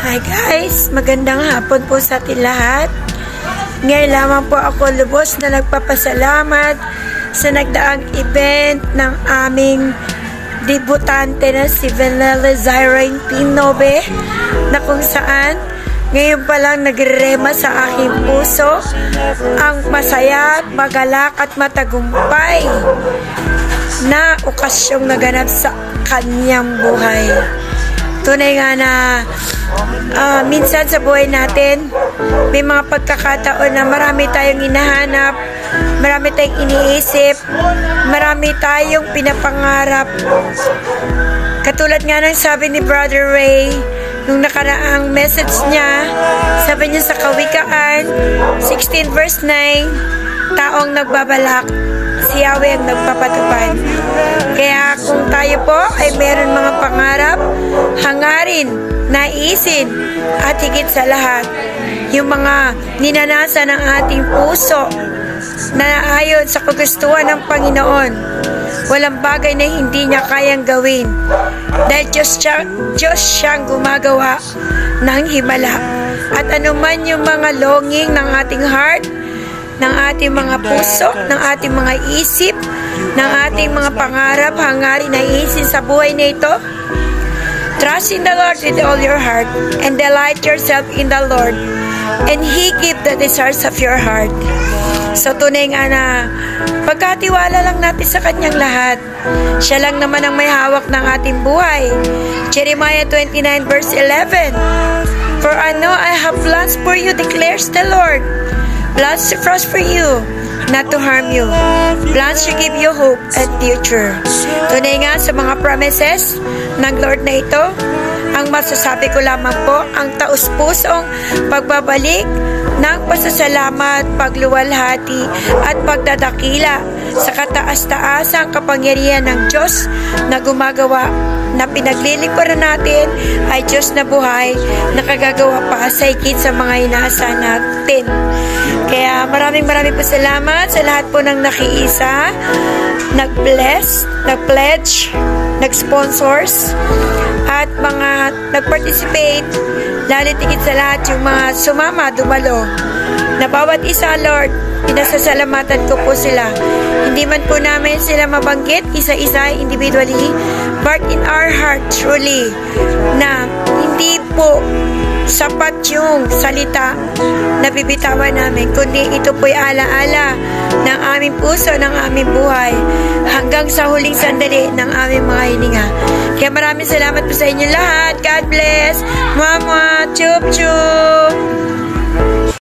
Hi guys, magandang hapon po sa atin lahat. Ngayon lamang po ako lubos na nagpapasalamat sa nagdaang event ng aming debutante na si Vanilla Zyrene Pinobe, na kung saan ngayon pa lang nagre-rema sa aking puso ang masaya, magalak at matagumpay na okasyong naganap sa kanyang buhay. Tunay nga na minsan sa buhay natin may mga pagkakataon na marami tayong hinahanap, marami tayong iniisip, marami tayong pinapangarap. Katulad nga ng sabi ni Brother Ray nung nakaraang message niya, sabi niya sa Kawikaan 16 verse 9, taong nagbabalak, si Yahweh ang nagpapatupad. Kaya kung tayo po ay meron mga pangarap, hangarin, naisin, at higit sa lahat, yung mga ninanasa ng ating puso na ayon sa kagustuhan ng Panginoon, walang bagay na hindi niya kayang gawin. Dahil Diyos siyang gumagawa ng himala. At anuman yung mga longing ng ating heart, ng ating mga puso, ng ating mga isip, ng ating mga pangarap, hangarin, naisin sa buhay na ito, trust in the Lord with all your heart and delight yourself in the Lord, and He give the desires of your heart. So tunay nga na pagkatiwala lang natin sa Kanyang lahat. Siya lang naman ang may hawak ng ating buhay. Jeremiah 29 verse 11, For I know I have plans for you, declares the Lord, plans to prosper you, not to harm you, plans to give you hope and future. Tunay nga sa mga promises ng Lord na ito, ang masasabi ko lamang po ang taus-pusong pagbabalik ng pasasalamat, pagluwalhati at pagdadakila sa kataas-taasang kapangyarihan ng Diyos na gumagawa na pinaglilingkuran natin ay Diyos na buhay, nakagagawa pa sa higit sa mga inaasa natin. Kaya maraming po salamat sa lahat po ng nakiisa, nag-bless, nag-pledge, nag-sponsors, at mga nag-participate, lalo tigit sa lahat yung mga sumama, dumalo. Na bawat isa, Lord, pinasasalamatan ko po sila. Hindi man po namin sila mabanggit isa-isa individually, but in our heart truly na hindi po sapat yung salita na bibitawan namin, kundi ito po'y ala-ala ng aming puso, ng aming buhay hanggang sa huling sandali ng aming mga hininga. Kaya maraming salamat po sa inyo lahat. God bless. Mama, chup chup.